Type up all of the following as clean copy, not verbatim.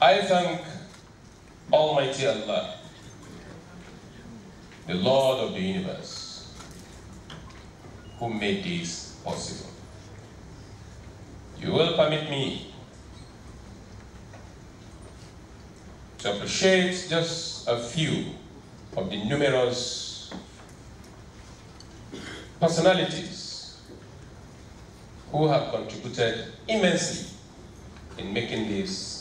I thank Almighty Allah, the Lord of the universe, who made this possible. You will permit me to appreciate just a few of the numerous personalities who have contributed immensely in making this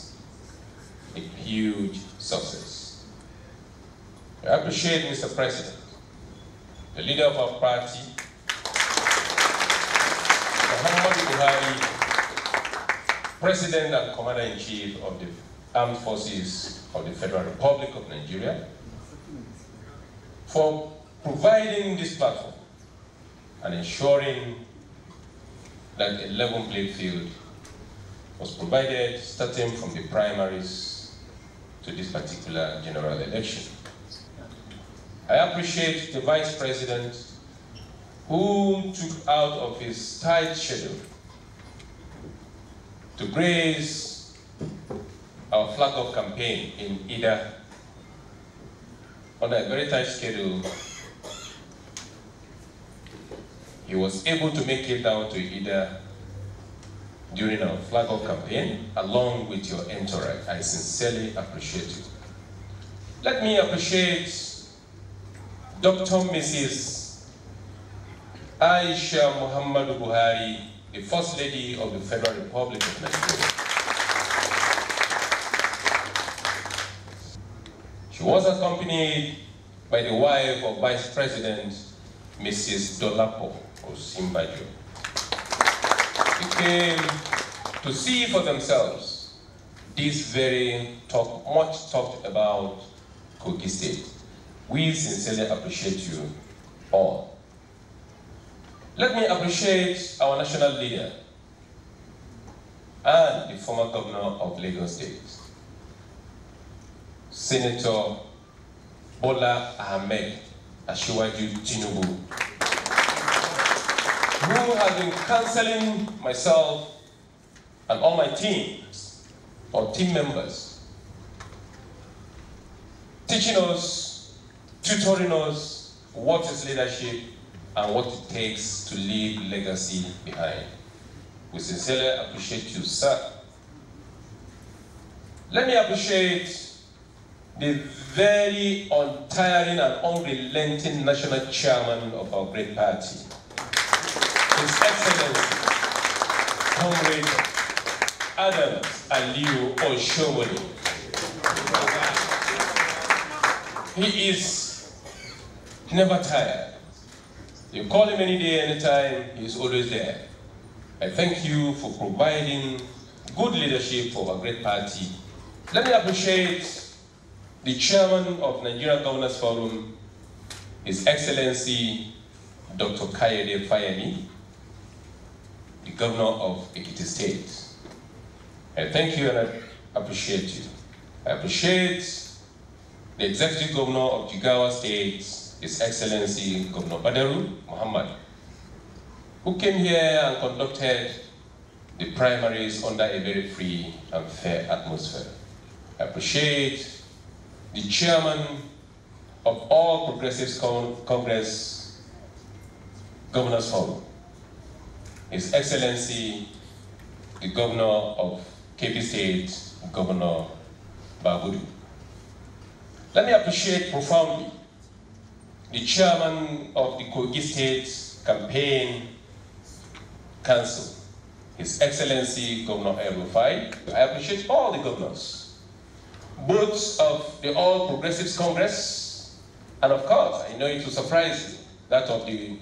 a huge success. I appreciate Mr. President, the leader of our party, Muhammadu Buhari, President and Commander-in-Chief of the Armed Forces of the Federal Republic of Nigeria, for providing this platform and ensuring that a level playing field was provided starting from the primaries to this particular general election. I appreciate the Vice President who took out of his tight schedule to grace our flag-off campaign in Ida on a very tight schedule. He was able to make it down to Ida during our flag-off campaign, along with your entourage. I sincerely appreciate you. Let me appreciate Dr. Mrs. Aisha Muhammadu Buhari, the First Lady of the Federal Republic of Nigeria. She was accompanied by the wife of Vice President, Mrs. Dolapo Osinbajo. They came to see for themselves this very much talked about Kogi State. We sincerely appreciate you all. Let me appreciate our national leader and the former governor of Lagos State, Senator Bola Ahmed Asiwaju Tinubu, who has been counseling myself and all my teams, or team members, teaching us, tutoring us what is leadership and what it takes to leave legacy behind. We sincerely appreciate you, sir. Let me appreciate the very untiring and unrelenting national chairman of our great party, His Excellency, Comrade Adams Aliyu Oshomole. He is never tired. You call him any day, anytime, he's always there. I thank you for providing good leadership for our great party. Let me appreciate the chairman of Nigeria Governors Forum, His Excellency Dr. Kayode Fayemi, the governor of Ekiti State. I thank you and I appreciate you. I appreciate the executive governor of Jigawa State, His Excellency Governor Badaru Muhammad, who came here and conducted the primaries under a very free and fair atmosphere. I appreciate the chairman of All Progressives Congress Governors Forum, His Excellency, the Governor of Kebbi State, Governor Bagudu. Let me appreciate profoundly the chairman of the Kogi State Campaign Council, His Excellency Governor El-Rufai. I appreciate all the governors, both of the All Progressives Congress, and of course, I know it will surprise you, that of the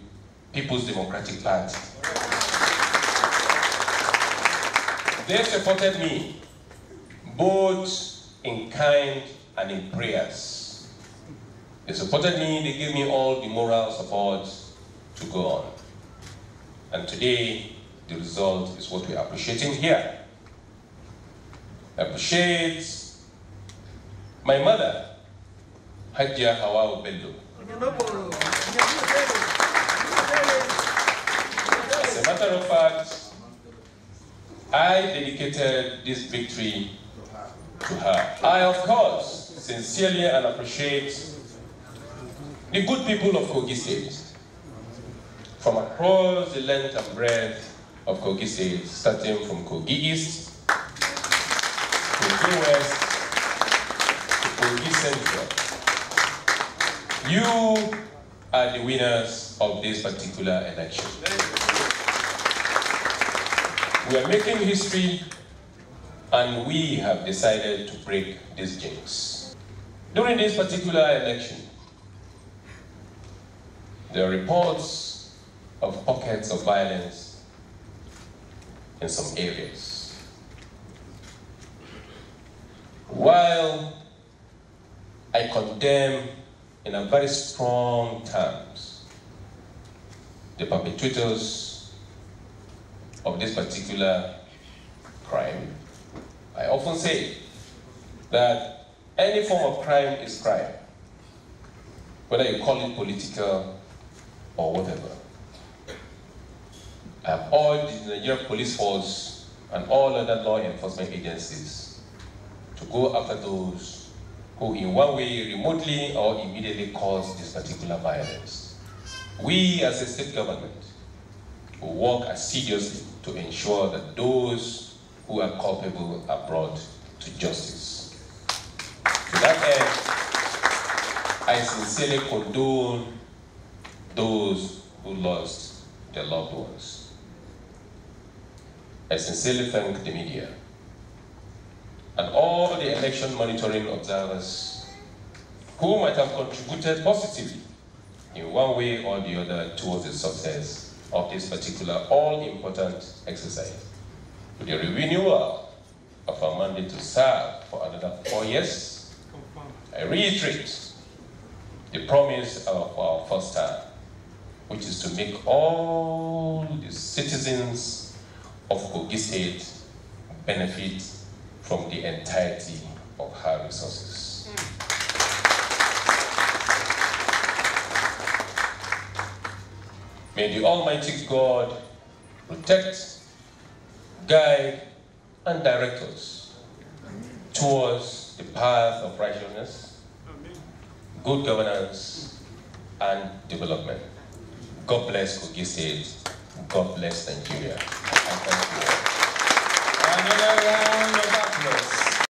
People's Democratic Party. They supported me, both in kind and in prayers. They supported me, they gave me all the moral support to go on. And today, the result is what we're appreciating here. I appreciate my mother, Yahaya Bello. As a matter of fact, I dedicated this victory to her. I, of course, sincerely and appreciate the good people of Kogi State from across the length and breadth of Kogi State, starting from Kogi East, Kogi West, to Kogi Central. You are the winners of this particular election. We are making history, and we have decided to break this jinx. During this particular election, there are reports of pockets of violence in some areas. While I condemn in a very strong terms the perpetrators of this particular crime, I often say that any form of crime is crime, whether you call it political or whatever. I have urged the Nigerian police force and all other law enforcement agencies to go after those who in one way remotely or immediately cause this particular violence. We as a state government will work assiduously to ensure that those who are culpable are brought to justice. To that end, I sincerely condone those who lost their loved ones. I sincerely thank the media and all the election monitoring observers who might have contributed positively in one way or the other towards the success of this particular all-important exercise. With the renewal of our mandate to serve for another 4 years, I reiterate the promise of our first term, which is to make all the citizens of Kogi State benefit from the entirety of her resources. May the Almighty God protect, guide, and direct us towards the path of righteousness, good governance, and development. God bless Kogi State. God bless Nigeria. And thank you all.